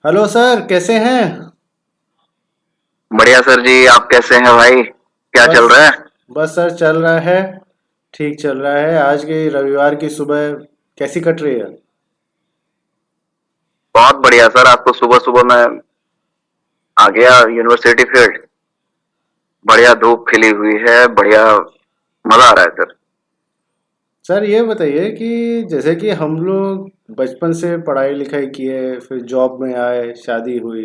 Hello sir, कैसे हैं? बढ़िया सर जी। आप कैसे हैं भाई? क्या बस चल रहा है? बस सर, चल रहा है। ठीक चल रहा है। आज की रविवार की सुबह कैसी कट रही है? बहुत बढ़िया सर। आज तो सुबह सुबह मैं आ गया यूनिवर्सिटी फील्ड। बढ़िया धूप खिली हुई है। बढ़िया मजा आ रहा है सर। सर, ये बताइए कि जैसे कि हम लोग बचपन से पढ़ाई लिखाई किए, फिर जॉब में आए, शादी हुई,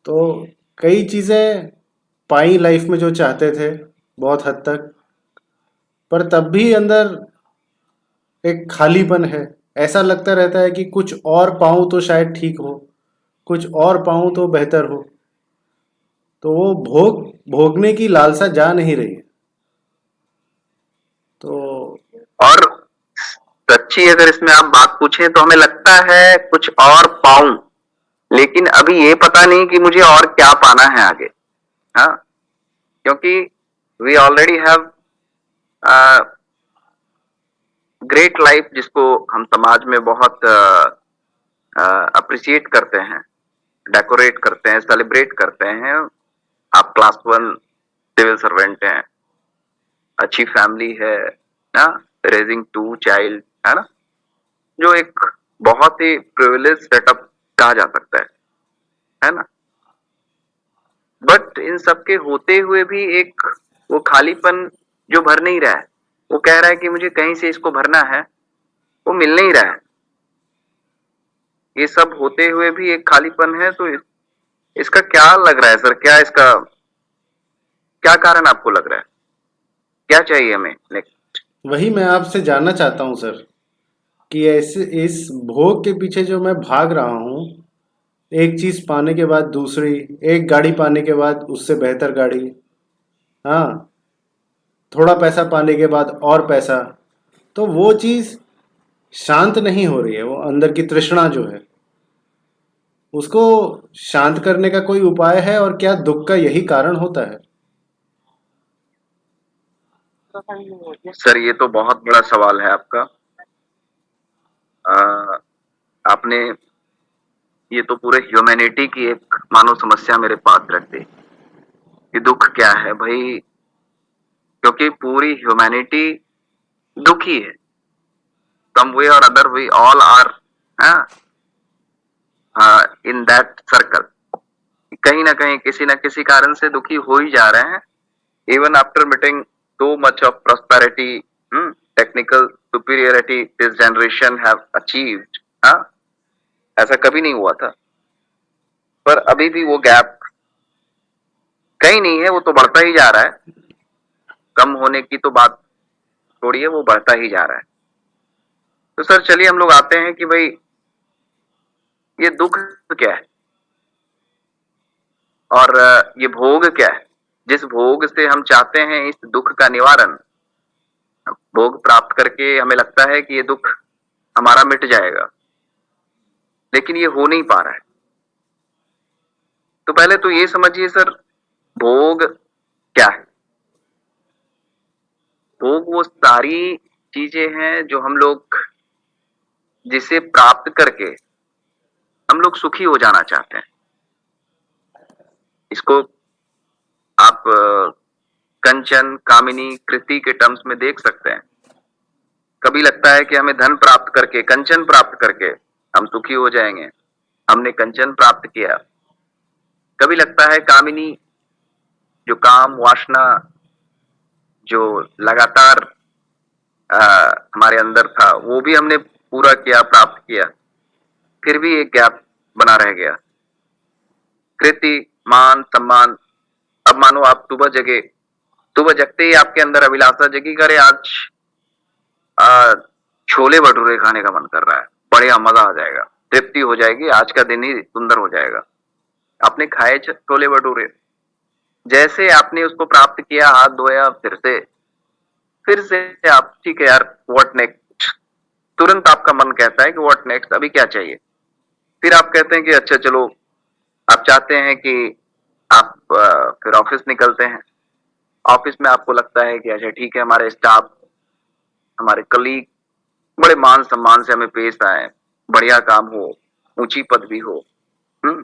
तो कई चीज़ें पाई लाइफ में जो चाहते थे, बहुत हद तक। पर तब भी अंदर एक खालीपन है। ऐसा लगता रहता है कि कुछ और पाऊं तो शायद ठीक हो, कुछ और पाऊं तो बेहतर हो। तो वो भोगने की लालसा जा नहीं रही है। तो और सच्ची अगर इसमें आप बात पूछें तो हमें लगता है कुछ और पाऊं, लेकिन अभी ये पता नहीं कि मुझे और क्या पाना है आगे। हाँ, क्योंकि we already have great life, जिसको हम समाज में बहुत अप्रिशिएट करते हैं, डेकोरेट करते हैं, सेलिब्रेट करते हैं। आप क्लास वन सिविल सर्वेंट हैं, अच्छी फैमिली है ना, रेजिंग टू चाइल्ड, है ना, जो एक बहुत ही प्रिविलेज सेटअप कहा जा सकता है ना। बट इन सब के होते हुए भी एक वो खालीपन जो भर नहीं रहा है, वो कह रहा है कि मुझे कहीं से इसको भरना है, वो मिल नहीं रहा है। ये सब होते हुए भी एक खालीपन है। तो इसका क्या लग रहा है सर? क्या इसका क्या कारण आपको लग रहा है? क्या चाहिए हमें नेक्स्ट? वही मैं आपसे जानना चाहता हूँ सर, कि ऐसे इस भोग के पीछे जो मैं भाग रहा हूँ, एक चीज़ पाने के बाद दूसरी, एक गाड़ी पाने के बाद उससे बेहतर गाड़ी, हाँ, थोड़ा पैसा पाने के बाद और पैसा, तो वो चीज़ शांत नहीं हो रही है। वो अंदर की तृष्णा जो है, उसको शांत करने का कोई उपाय है? और क्या दुख का यही कारण होता है? सर ये तो बहुत बड़ा सवाल है आपका। आ, आपने ये तो पूरे ह्यूमैनिटी की एक मानव समस्या मेरे पास रख दी कि दुख क्या है भाई। क्योंकि पूरी ह्यूमैनिटी दुखी है। सम वे और other we all are in that circle. कहीं ना कहीं किसी ना किसी कारण से दुखी हो ही जा रहे हैं। Even after meeting so much of prosperity, technical superiority this generation have achieved, हाँ, ऐसा कभी नहीं हुआ था। पर अभी भी वो गैप कहीं नहीं है, वो तो बढ़ता ही जा रहा है। कम होने की तो बात छोड़िए, वो बढ़ता ही जा रहा है। तो सर चलिए हम लोग आते हैं कि भाई ये दुख क्या है और ये भोग क्या है, जिस भोग से हम चाहते हैं इस दुख का निवारण। भोग प्राप्त करके हमें लगता है कि ये दुख हमारा मिट जाएगा, लेकिन ये हो नहीं पा रहा है। तो पहले तो ये समझिए सर, भोग क्या है? भोग वो सारी चीजें हैं जो हम लोग जिसे प्राप्त करके हम लोग सुखी हो जाना चाहते हैं। इसको आप कंचन कामिनी कृति के टर्म्स में देख सकते हैं। कभी लगता है कि हमें धन प्राप्त करके, कंचन प्राप्त करके हम सुखी हो जाएंगे, हमने कंचन प्राप्त किया। कभी लगता है कामिनी, जो काम वासना जो लगातार हमारे अंदर था, वो भी हमने पूरा किया, प्राप्त किया, फिर भी एक गैप बना रह गया। कृति, मान सम्मान। अब मानो आप सुबह जगे, सुबह जगते ही आपके अंदर अभिलाषा जगी, करे आज आ, छोले भटूरे खाने का मन कर रहा है, बढ़िया मजा आ जाएगा, तृप्ति हो जाएगी, आज का दिन ही सुंदर हो जाएगा। आपने खाए छोले भटूरे, जैसे आपने उसको प्राप्त किया, हाथ धोया, फिर से आप ठीक है यार, व्हाट नेक्स्ट। तुरंत आपका मन कहता है कि व्हाट नेक्स्ट, अभी क्या चाहिए। फिर आप कहते हैं कि अच्छा चलो, आप चाहते हैं कि आप फिर ऑफिस निकलते हैं। ऑफिस में आपको लगता है कि अच्छा ठीक है, हमारे स्टाफ, हमारे कलीग बड़े मान सम्मान से हमें पेश आए, बढ़िया काम हो, ऊंची पदवी हो, हम्म,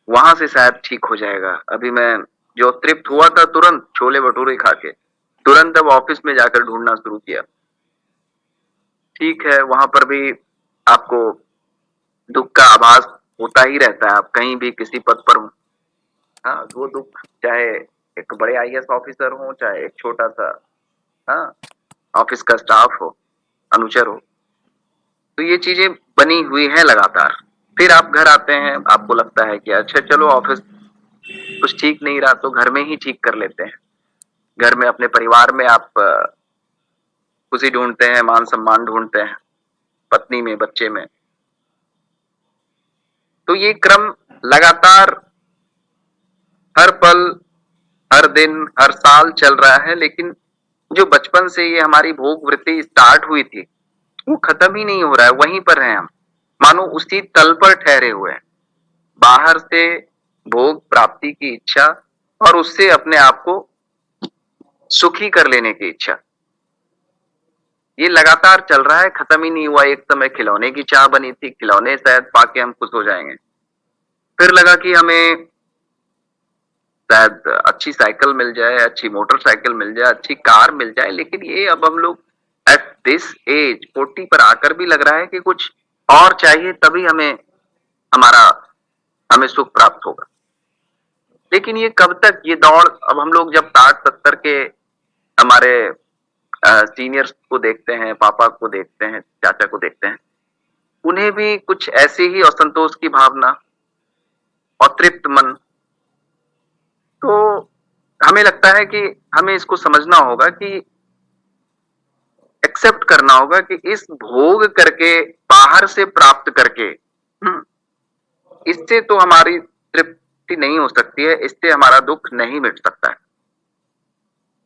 वहां से शायद ठीक हो जाएगा। अभी मैं जो तृप्त हुआ था तुरंत छोले भटूरे खा के, तुरंत अब ऑफिस में जाकर ढूंढना शुरू किया। ठीक है, वहां पर भी आपको दुख का आभास होता ही रहता है, आप कहीं भी किसी पद पर हो। हाँ, वो दुख चाहे एक बड़े आईएएस ऑफिसर हो, चाहे एक छोटा सा, हाँ, ऑफिस का स्टाफ हो, अनुचर हो, तो ये चीजें बनी हुई हैं लगातार। फिर आप घर आते हैं, आपको लगता है कि अच्छा चलो ऑफिस कुछ ठीक नहीं रहा तो घर में ही ठीक कर लेते हैं। घर में अपने परिवार में आप खुशी ढूंढते हैं, मान सम्मान ढूंढते हैं, पत्नी में, बच्चे में। तो ये क्रम लगातार हर पल, हर दिन, हर साल चल रहा है। लेकिन जो बचपन से ये हमारी भोग वृत्ति स्टार्ट हुई थी, वो खत्म ही नहीं हो रहा है, वहीं पर हैं हम, मानो उसी तल पर ठहरे हुए हैं। बाहर से भोग प्राप्ति की इच्छा और उससे अपने आप को सुखी कर लेने की इच्छा, ये लगातार चल रहा है, खत्म ही नहीं हुआ। एक समय खिलौने की चाह बनी थी, खिलौने शायद पाके हम खुश हो जाएंगे। फिर लगा कि हमें शायद अच्छी साइकिल मिल जाए, अच्छी मोटरसाइकिल मिल जाए, अच्छी कार मिल जाए। लेकिन ये अब हम लोग एट दिस एज 40 पर आकर भी लग रहा है कि कुछ और चाहिए, तभी हमारा हमें सुख प्राप्त होगा। लेकिन ये कब तक ये दौड़, अब हम लोग जब 60-70 के हमारे सीनियर्स को देखते हैं, पापा को देखते हैं, चाचा को देखते हैं, उन्हें भी कुछ ऐसी ही असंतोष की भावना, अतृप्त मन। तो हमें लगता है कि हमें इसको समझना होगा कि एक्सेप्ट करना होगा कि इस भोग करके, बाहर से प्राप्त करके, इससे तो हमारी तृप्ति नहीं हो सकती है, इससे हमारा दुख नहीं मिट सकता है।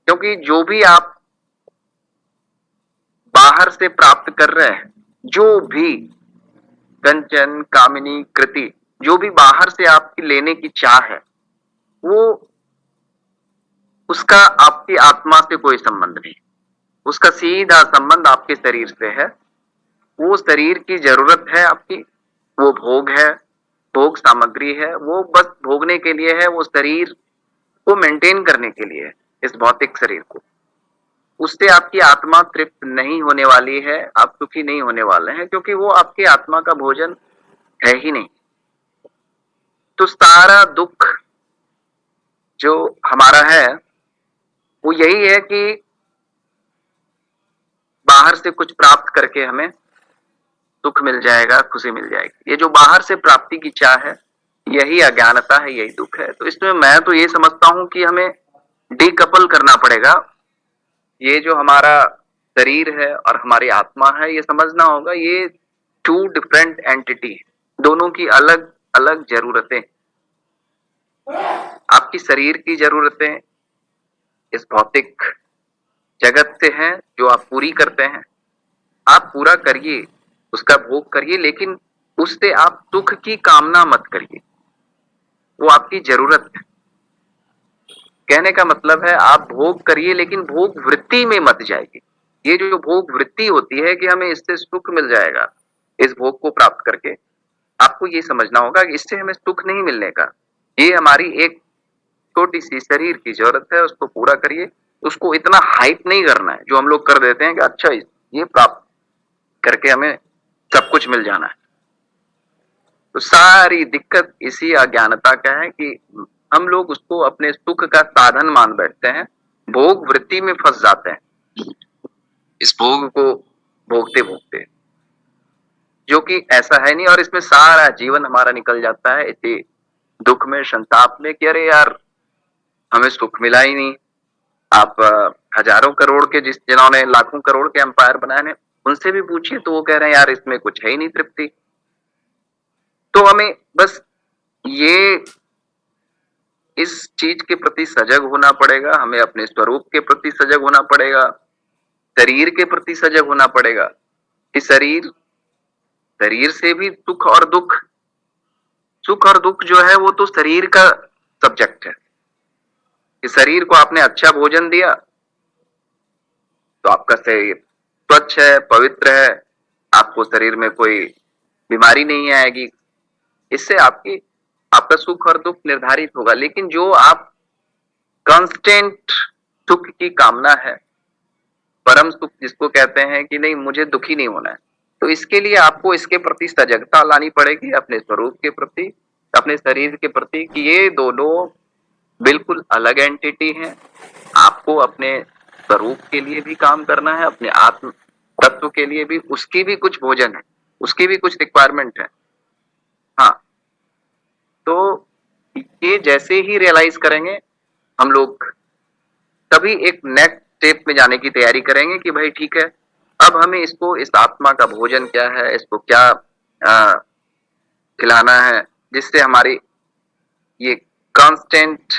क्योंकि जो भी आप बाहर से प्राप्त कर रहे हैं, जो भी कंचन, कामिनी, कृति, जो भी बाहर से आपकी लेने की चाह है, वो उसका आपकी आत्मा से कोई संबंध नहीं, उसका सीधा संबंध आपके शरीर से है। वो शरीर की जरूरत है आपकी, वो भोग है, भोग सामग्री है, वो बस भोगने के लिए है, वो शरीर को मेंटेन करने के लिए है, इस भौतिक शरीर को। उससे आपकी आत्मा तृप्त नहीं होने वाली है, आप सुखी नहीं होने वाले हैं, क्योंकि वो आपकी आत्मा का भोजन है ही नहीं। तो सारा दुख जो हमारा है वो यही है कि बाहर से कुछ प्राप्त करके हमें सुख मिल जाएगा, खुशी मिल जाएगी। ये जो बाहर से प्राप्ति की चाह है, यही अज्ञानता है, यही दुख है। तो इसमें मैं तो ये समझता हूं कि हमें डीकपल करना पड़ेगा। ये जो हमारा शरीर है और हमारी आत्मा है, ये समझना होगा ये टू डिफरेंट एंटिटी, दोनों की अलग अलग जरूरतें। आपकी शरीर की जरूरतें इस भौतिक जगत से हैं, जो आप पूरी करते हैं, आप पूरा करिए, उसका भोग करिए, लेकिन उससे आप सुख की कामना मत करिए, वो आपकी जरूरत है। कहने का मतलब है आप भोग करिए, लेकिन भोग वृत्ति में मत जाइए। ये जो भोग वृत्ति होती है कि हमें इससे सुख मिल जाएगा, इस भोग को प्राप्त करके, आपको ये समझना होगा कि इससे हमें सुख नहीं मिलने का। ये हमारी एक छोटी सी शरीर की जरूरत है, उसको पूरा करिए। उसको इतना हाइप नहीं करना है जो हम लोग कर देते हैं कि अच्छा ये प्राप्त करके हमें सब कुछ मिल जाना है। तो सारी दिक्कत इसी अज्ञानता का है कि हम लोग उसको अपने सुख का साधन मान बैठते हैं, भोग वृत्ति में फंस जाते हैं, इस भोग को भोगते भोगते, जो कि ऐसा है नहीं। और इसमें सारा जीवन हमारा निकल जाता है इसी दुख में, संताप में कि अरे यार हमें सुख मिला ही नहीं। आप हजारों करोड़ के जिन्होंने लाखों करोड़ के एम्पायर बनाए हैं, उनसे भी पूछिए तो वो कह रहे हैं यार इसमें कुछ है ही नहीं तृप्ति। तो हमें बस ये इस चीज के प्रति सजग होना पड़ेगा, हमें अपने स्वरूप के प्रति सजग होना पड़ेगा, शरीर के प्रति सजग होना पड़ेगा कि शरीर से भी सुख और दुख, सुख और दुख जो है वो तो शरीर का सब्जेक्ट है। कि शरीर को आपने अच्छा भोजन दिया तो आपका शरीर स्वच्छ है, पवित्र है, आपको शरीर में कोई बीमारी नहीं आएगी, इससे आपकी आपका सुख और दुख निर्धारित होगा। लेकिन जो आप कांस्टेंट सुख की कामना है, परम सुख जिसको कहते हैं कि नहीं मुझे दुखी नहीं होना है, तो इसके लिए आपको इसके प्रति सजगता लानी पड़ेगी, अपने स्वरूप के प्रति, अपने शरीर के प्रति, कि ये दोनों बिल्कुल अलग एंटिटी हैं। आपको अपने स्वरूप के लिए भी काम करना है, अपने आत्म तत्व के लिए भी, उसकी भी कुछ भोजन है, उसकी भी कुछ रिक्वायरमेंट है। हाँ, तो ये जैसे ही रियलाइज करेंगे हम लोग, तभी एक नेक्स्ट स्टेप में जाने की तैयारी करेंगे कि भाई ठीक है, अब हमें इसको, इस आत्मा का भोजन क्या है, इसको क्या खिलाना है, जिससे हमारी ये कांस्टेंट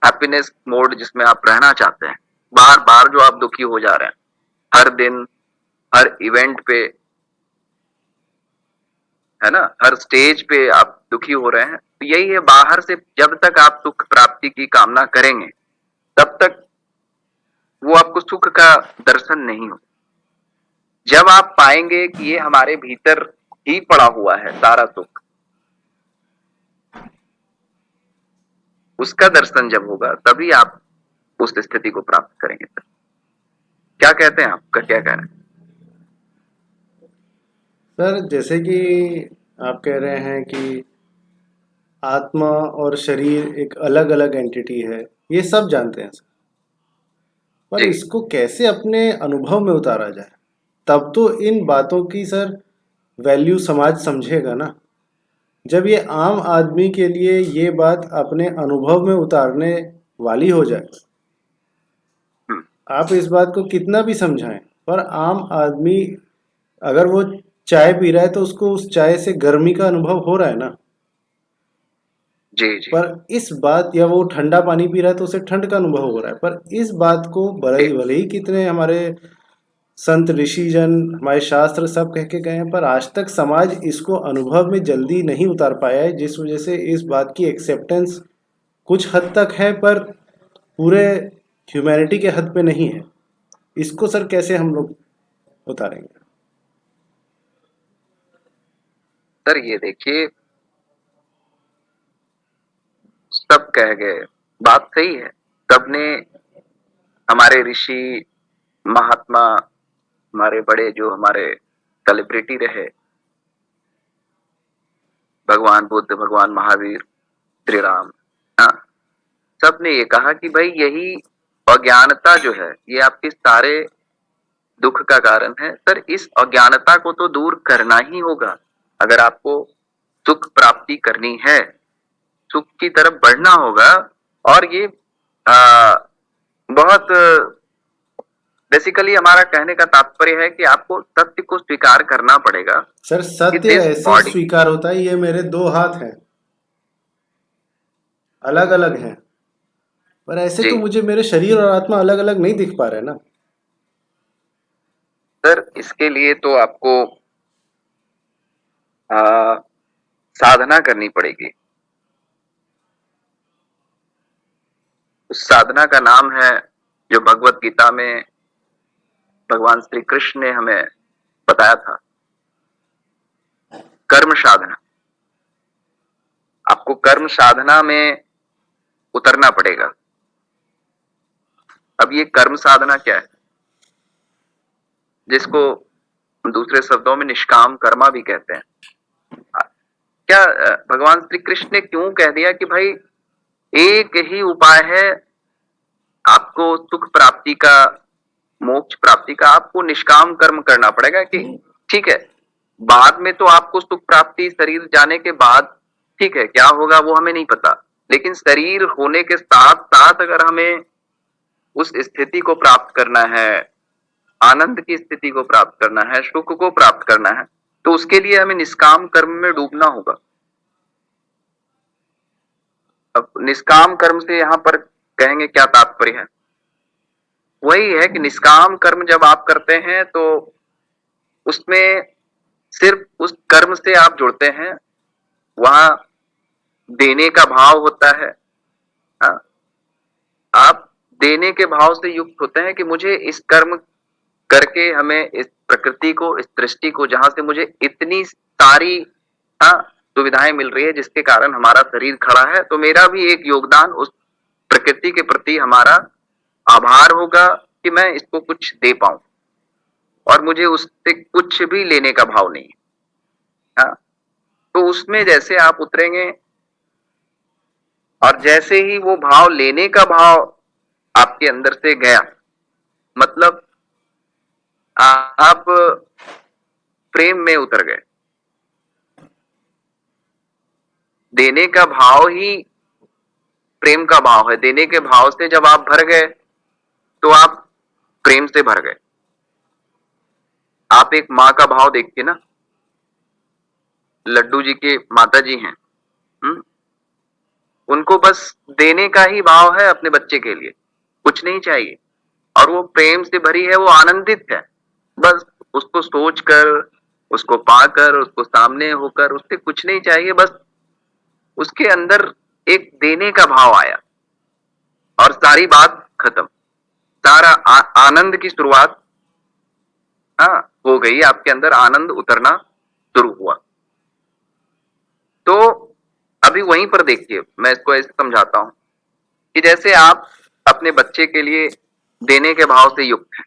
हैप्पीनेस मोड जिसमें आप रहना चाहते हैं, बार बार जो आप दुखी हो जा रहे हैं हर दिन, हर इवेंट पे, है ना, हर स्टेज पे आप दुखी हो रहे हैं, तो यही है, बाहर से जब तक आप सुख प्राप्ति की कामना करेंगे तब तक वो आपको सुख का दर्शन नहीं हो। जब आप पाएंगे कि ये हमारे भीतर ही पड़ा हुआ है सारा सुख, उसका दर्शन जब होगा तभी आप उस स्थिति को प्राप्त करेंगे। क्या कहते हैं, आपका क्या कहना है? सर जैसे कि आप कह रहे हैं कि आत्मा और शरीर एक अलग अलग एंटिटी है, ये सब जानते हैं सर, पर जी इसको कैसे अपने अनुभव में उतारा जाए, तब तो इन बातों की सर वैल्यू समाज समझेगा ना। जब ये आम आदमी के लिए ये बात अपने अनुभव में उतारने वाली हो जाए, हम्म, आप इस बात को कितना भी समझाएं, पर आम आदमी अगर वो चाय पी रहा है तो उसको उस चाय से गर्मी का अनुभव हो रहा है ना। जी जी पर इस बात, या वो ठंडा पानी पी रहा है तो उसे ठंड का अनुभव हो रहा है, पर इस बात को भले जी भले ही कितने हमारे संत ऋषिजन, हमारे शास्त्र सब कह के गए हैं, पर आज तक समाज इसको अनुभव में जल्दी नहीं उतार पाया है, जिस वजह से इस बात की एक्सेप्टेंस कुछ हद तक है, पर पूरे ह्यूमैनिटी के हद पे नहीं है। इसको सर कैसे हम लोग उतारेंगे? सर, ये देखिए, सब कह गए, बात सही है, सबने, हमारे ऋषि महात्मा, हमारे बड़े जो हमारे सेलिब्रिटी रहे, भगवान बुद्ध, भगवान महावीर, श्री राम, हाँ, सबने ये कहा कि भाई यही अज्ञानता जो है ये आपके सारे दुख का कारण है। सर, इस अज्ञानता को तो दूर करना ही होगा अगर आपको सुख प्राप्ति करनी है, सुख की तरफ बढ़ना होगा। और ये आ, बहुत बेसिकली हमारा कहने का तात्पर्य है कि आपको सत्य को स्वीकार करना पड़ेगा सर कि सत्य दिस ऐसे बॉडी, स्वीकार होता है, ये मेरे दो हाथ हैं, अलग अलग हैं, पर ऐसे जी तो मुझे मेरे शरीर और आत्मा अलग अलग नहीं दिख पा रहे ना। सर, इसके लिए तो आपको आ, साधना करनी पड़ेगी। उस साधना का नाम है, जो भगवत गीता में भगवान श्री कृष्ण ने हमें बताया था, कर्म साधना। आपको कर्म साधना में उतरना पड़ेगा। अब ये कर्म साधना क्या है, जिसको दूसरे शब्दों में निष्काम कर्मा भी कहते हैं। क्या भगवान श्री कृष्ण ने क्यों कह दिया कि भाई एक ही उपाय है आपको सुख प्राप्ति का, मोक्ष प्राप्ति का? आपको निष्काम कर्म करना पड़ेगा। कि ठीक है, बाद में तो आपको सुख प्राप्ति शरीर जाने के बाद, ठीक है, क्या होगा वो हमें नहीं पता, लेकिन शरीर होने के साथ साथ अगर हमें उस स्थिति को प्राप्त करना है, आनंद की स्थिति को प्राप्त करना है, सुख को प्राप्त करना है, तो उसके लिए हमें निष्काम कर्म में डूबना होगा। अब निष्काम कर्म से यहां पर कहेंगे क्या तात्पर्य है? वही है कि निष्काम कर्म जब आप करते हैं तो उसमें सिर्फ उस कर्म से आप जुड़ते हैं, वहां देने का भाव होता है। हाँ, आप देने के भाव से युक्त होते हैं कि मुझे इस कर्म करके हमें इस प्रकृति को, इस सृष्टि को, जहां से मुझे इतनी सारी हाँ सुविधाएं मिल रही है जिसके कारण हमारा शरीर खड़ा है, तो मेरा भी एक योगदान उस प्रकृति के प्रति हमारा आभार होगा कि मैं इसको कुछ दे पाऊं, और मुझे उससे कुछ भी लेने का भाव नहीं है। हाँ, तो उसमें जैसे आप उतरेंगे और जैसे ही वो भाव लेने का भाव आपके अंदर से गया, मतलब आप प्रेम में उतर गए। देने का भाव ही प्रेम का भाव है। देने के भाव से जब आप भर गए तो आप प्रेम से भर गए। आप एक माँ का भाव देखिए ना, लड्डू जी के माता जी हैं, उनको बस देने का ही भाव है अपने बच्चे के लिए, कुछ नहीं चाहिए, और वो प्रेम से भरी है, वो आनंदित है। बस उसको सोचकर, उसको पाकर, उसको सामने होकर, उससे कुछ नहीं चाहिए, बस उसके अंदर एक देने का भाव आया और सारी बात खत्म। सारा आनंद की शुरुआत हाँ हो गई, आपके अंदर आनंद उतरना शुरू हुआ। तो अभी वहीं पर देखिए, मैं इसको ऐसे समझाता हूं कि जैसे आप अपने बच्चे के लिए देने के भाव से युक्त हैं,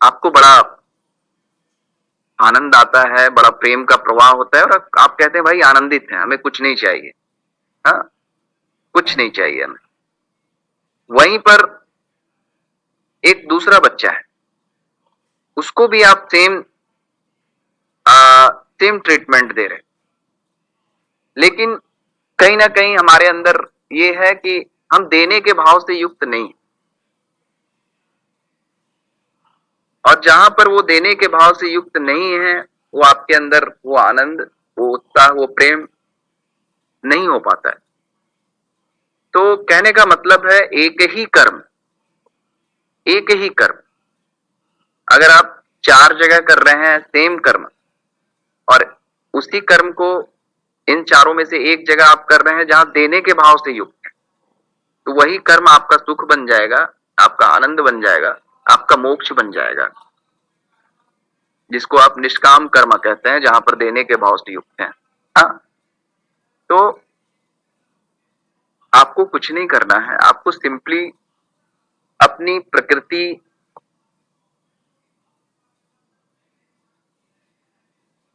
आपको बड़ा आनंद आता है, बड़ा प्रेम का प्रवाह होता है, और आप कहते हैं भाई आनंदित हैं, हमें कुछ नहीं चाहिए। हाँ, कुछ नहीं चाहिए हमें। वहीं पर एक दूसरा बच्चा है, उसको भी आप सेम ट्रीटमेंट दे रहे हैं, लेकिन कहीं ना कहीं हमारे अंदर ये है कि हम देने के भाव से युक्त नहीं, और जहां पर वो देने के भाव से युक्त नहीं है, वो आपके अंदर वो आनंद, वो उत्साह, वो प्रेम नहीं हो पाता है। तो कहने का मतलब है एक ही कर्म, एक ही कर्म अगर आप 4 जगह कर रहे हैं सेम कर्म, और उसी कर्म को इन चारों में से एक जगह आप कर रहे हैं जहां देने के भाव से युक्त है, तो वही कर्म आपका सुख बन जाएगा, आपका आनंद बन जाएगा, आपका मोक्ष बन जाएगा, जिसको आप निष्काम कर्म कहते हैं, जहां पर देने के भाव से युक्त हैं। हाँ, तो आपको कुछ नहीं करना है, आपको सिंपली अपनी प्रकृति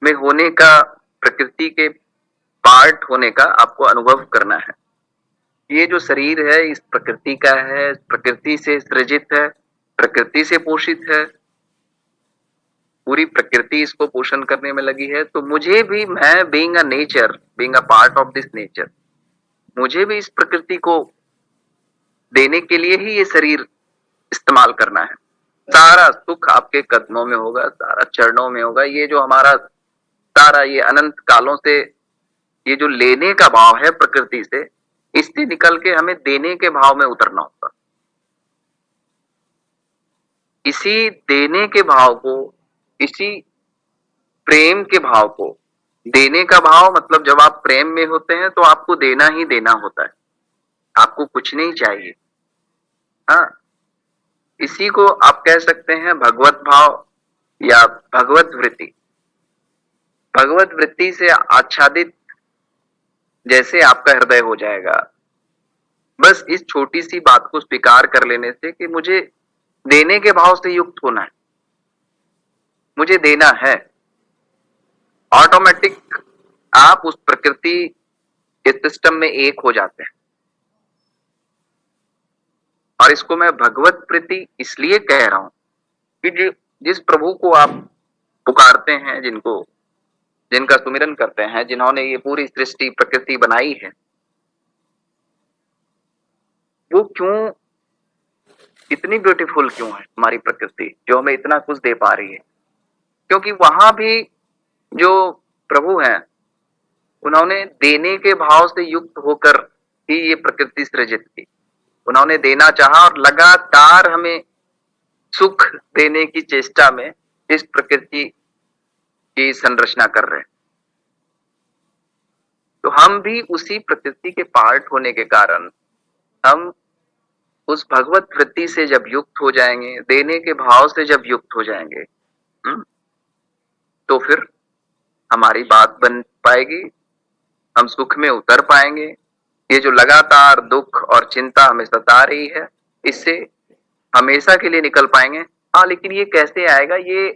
में होने का, प्रकृति के पार्ट होने का आपको अनुभव करना है। ये जो शरीर है इस प्रकृति का है, प्रकृति से सृजित है, प्रकृति से पोषित है, पूरी प्रकृति इसको पोषण करने में लगी है। तो मुझे भी, मैं being a nature, being a part of this nature, मुझे भी इस प्रकृति को देने के लिए ही ये शरीर इस्तेमाल करना है। सारा सुख आपके कदमों में होगा, सारा चरणों में होगा। ये जो हमारा सारा ये अनंत कालों से ये जो लेने का भाव है प्रकृति से, इससे निकल के हमें देने के भाव में उतरना होगा। इसी देने के भाव को, इसी प्रेम के भाव को, देने का भाव मतलब जब आप प्रेम में होते हैं तो आपको देना ही देना होता है, आपको कुछ नहीं चाहिए। हाँ, इसी को आप कह सकते हैं भगवत भाव या भगवत वृत्ति। भगवत वृत्ति से आच्छादित जैसे आपका हृदय हो जाएगा, बस इस छोटी सी बात को स्वीकार कर लेने से कि मुझे देने के भाव से युक्त होना है, मुझे देना है, ऑटोमेटिक आप उस प्रकृति के सिस्टम में एक हो जाते हैं। और इसको मैं भगवत प्रीति इसलिए कह रहा हूं कि जिस प्रभु को आप पुकारते हैं, जिनका सुमिरन करते हैं, जिन्होंने ये पूरी सृष्टि प्रकृति बनाई है, वो क्यों इतनी ब्यूटीफुल क्यों है हमारी प्रकृति, जो हमें इतना कुछ दे पा रही है? क्योंकि वहां भी जो प्रभु हैं, उन्होंने देने के भाव से युक्त होकर ही ये प्रकृति सृजित की। उन्होंने देना चाहा और लगातार हमें सुख देने की चेष्टा में इस प्रकृति की संरचना कर रहे हैं। तो हम भी उसी प्रकृति के पार्ट होने के कारण हम उस भगवत वृत्ति से जब युक्त हो जाएंगे, देने के भाव से जब युक्त हो जाएंगे, तो फिर हमारी बात बन पाएगी, हम सुख में उतर पाएंगे। ये जो लगातार दुख और चिंता हमें सता रही है, इससे हमेशा के लिए निकल पाएंगे। हाँ, लेकिन ये कैसे आएगा? ये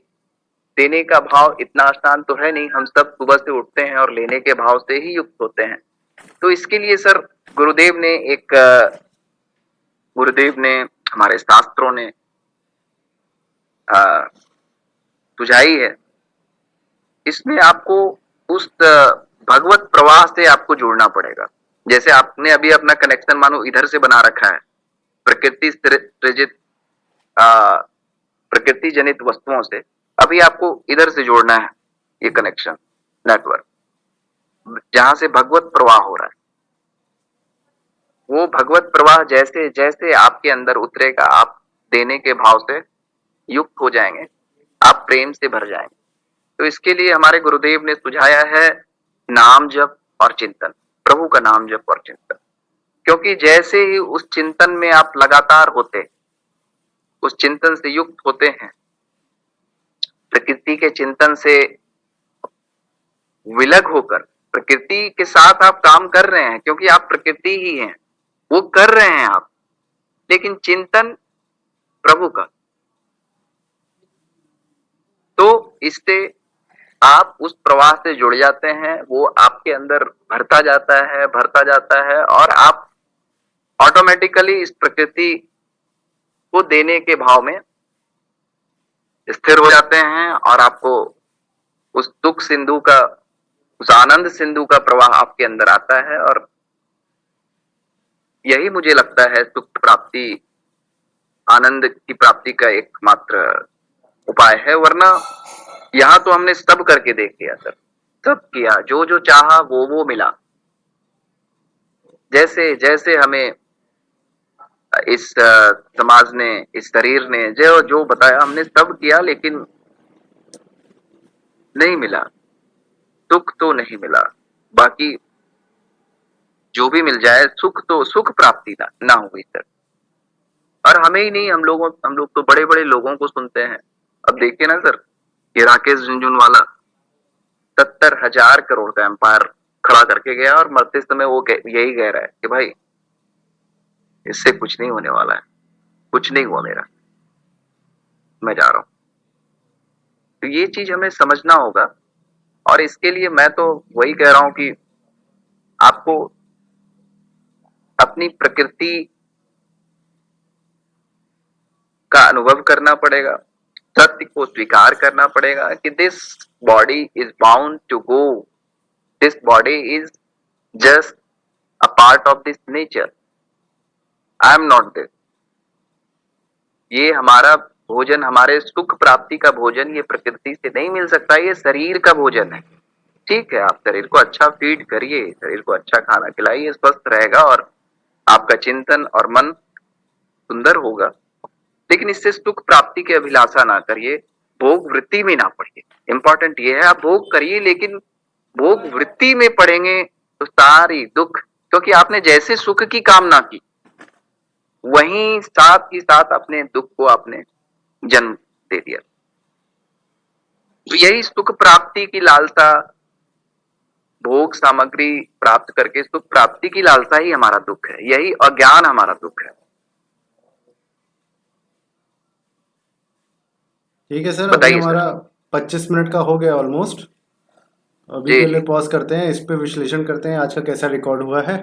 देने का भाव इतना आसान तो है नहीं। हम सब सुबह से उठते हैं और लेने के भाव से ही युक्त होते हैं। तो इसके लिए सर गुरुदेव ने एक गुरुदेव ने, हमारे शास्त्रों ने सुझाई है। इसमें आपको उस भगवत प्रवाह से आपको जुड़ना पड़ेगा। जैसे आपने अभी अपना कनेक्शन मानो इधर से बना रखा है, प्रकृति सृजित प्रकृति जनित वस्तुओं से। अभी आपको इधर से जोड़ना है ये कनेक्शन, नेटवर्क, जहां से भगवत प्रवाह हो रहा है। वो भगवत प्रवाह जैसे जैसे आपके अंदर उतरेगा, आप देने के भाव से युक्त हो जाएंगे, आप प्रेम से भर जाएंगे। तो इसके लिए हमारे गुरुदेव ने सुझाया है नाम जप और चिंतन, प्रभु का नाम जप और चिंतन। क्योंकि जैसे ही उस चिंतन में आप लगातार होते, उस चिंतन से युक्त होते हैं, प्रकृति के चिंतन से विलग होकर प्रकृति के साथ आप काम कर रहे हैं, क्योंकि आप प्रकृति ही हैं, वो कर रहे हैं आप, लेकिन चिंतन प्रभु का। तो इससे आप उस प्रवाह से जुड़ जाते हैं, वो आपके अंदर भरता जाता है, भरता जाता है, और आप ऑटोमेटिकली इस प्रकृति को देने के भाव में स्थिर हो जाते हैं, और आपको उस दुख सिंधु का, उस आनंद सिंधु का प्रवाह आपके अंदर आता है। और यही मुझे लगता है सुख प्राप्ति, आनंद की प्राप्ति का एकमात्र उपाय है। वरना यहाँ तो हमने सब करके देख लिया सर, सब किया, जो जो चाहा वो मिला। जैसे जैसे हमें इस समाज ने, इस शरीर ने जो जो बताया, हमने सब किया, लेकिन नहीं मिला, सुख तो नहीं मिला। बाकी जो भी मिल जाए, सुख तो, सुख प्राप्ति ना हुई सर। और हमें ही नहीं, हम लोग तो बड़े बड़े लोगों को सुनते हैं। अब देखिए ना सर, ये राकेश झुनझुनवाला 70,000 करोड़ का एम्पायर खड़ा करके गया, और मरते समय वो यही कह रहा है कि भाई इससे कुछ नहीं होने वाला है, कुछ नहीं हुआ मेरा, मैं जा रहा हूं। तो ये चीज हमें समझना होगा। और इसके लिए मैं तो वही कह रहा हूं कि आपको अपनी प्रकृति का अनुभव करना पड़ेगा, सत्य को स्वीकार करना पड़ेगा कि this body is bound to go, this body is just a part of this nature, I am not this. ये हमारा भोजन, हमारे सुख प्राप्ति का भोजन, ये प्रकृति से नहीं मिल सकता, ये शरीर का भोजन है। ठीक है, आप शरीर को अच्छा फीड करिए, शरीर को अच्छा खाना खिलाइए, स्वस्थ रहेगा और आपका चिंतन और मन सुंदर होगा। लेकिन इससे सुख प्राप्ति की अभिलाषा ना करिए, भोग वृत्ति में ना पड़िए। इंपॉर्टेंट ये है, आप भोग करिए, लेकिन भोग वृत्ति में पड़ेंगे तो सारी दुख, क्योंकि आपने जैसे सुख की कामना की, वहीं साथ ही साथ अपने दुख को आपने जन्म दे दिया। तो यही सुख प्राप्ति की लालसा, भोग सामग्री प्राप्त करके सुख प्राप्ति की लालसा ही हमारा दुख है, यही अज्ञान हमारा दुख है। ठीक है सर, अभी बताइए हमारा सर। 25 मिनट का हो गया ऑलमोस्ट। अभी जी के जी। लिए पॉज करते हैं, इस पे विश्लेषण करते हैं आज का कैसा रिकॉर्ड हुआ है।